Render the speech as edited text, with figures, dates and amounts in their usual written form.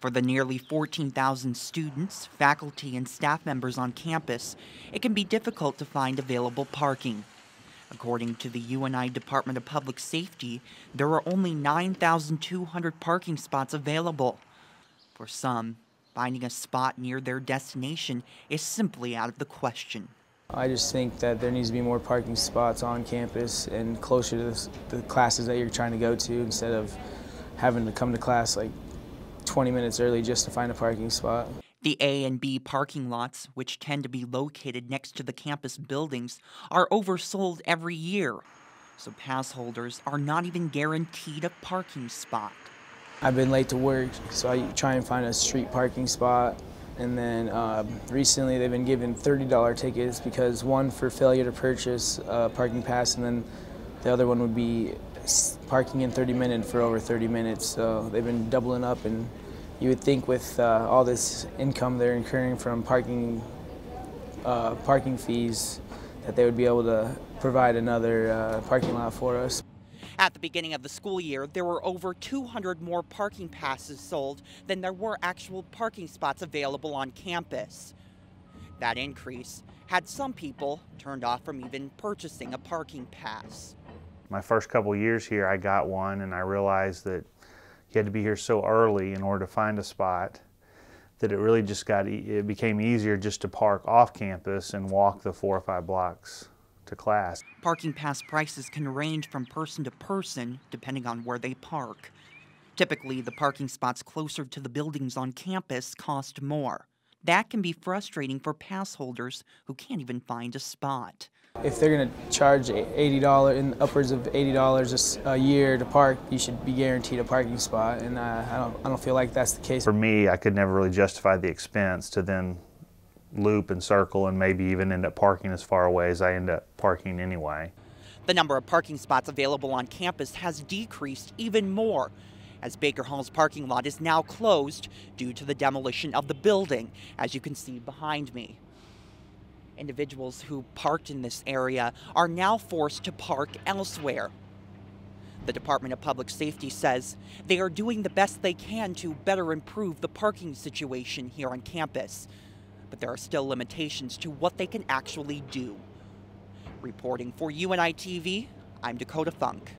For the nearly 14,000 students, faculty, and staff members on campus, it can be difficult to find available parking. According to the UNI Department of Public Safety, there are only 9,200 parking spots available. For some, finding a spot near their destination is simply out of the question. I just think that there needs to be more parking spots on campus and closer to the classes that you're trying to go to, instead of having to come to class like 20 minutes early just to find a parking spot. The A and B parking lots, which tend to be located next to the campus buildings, are oversold every year, so pass holders are not even guaranteed a parking spot. I've been late to work, so I try and find a street parking spot. And then recently they've been giving $30 tickets, because one for failure to purchase a parking pass, and then the other one would be parking in 30 minutes for over 30 minutes. So they've been doubling up, and you would think with all this income they're incurring from parking fees that they would be able to provide another parking lot for us. At the beginning of the school year, there were over 200 more parking passes sold than there were actual parking spots available on campus. That increase had some people turned off from even purchasing a parking pass. My first couple of years here, I got one, and I realized that you had to be here so early in order to find a spot that it really just it became easier just to park off campus and walk the 4 or 5 blocks to class. Parking pass prices can range from person to person depending on where they park. Typically, the parking spots closer to the buildings on campus cost more. That can be frustrating for pass holders who can't even find a spot. If they're going to charge $80 and upwards of $80 a year to park, you should be guaranteed a parking spot, and I don't feel like that's the case. For me, I could never really justify the expense to then loop and circle and maybe even end up parking as far away as I end up parking anyway. The number of parking spots available on campus has decreased even more, as Baker Hall's parking lot is now closed due to the demolition of the building, as you can see behind me. Individuals who parked in this area are now forced to park elsewhere. The Department of Public Safety says they are doing the best they can to better improve the parking situation here on campus, but there are still limitations to what they can actually do. Reporting for UNI TV, I'm Dakota Funk.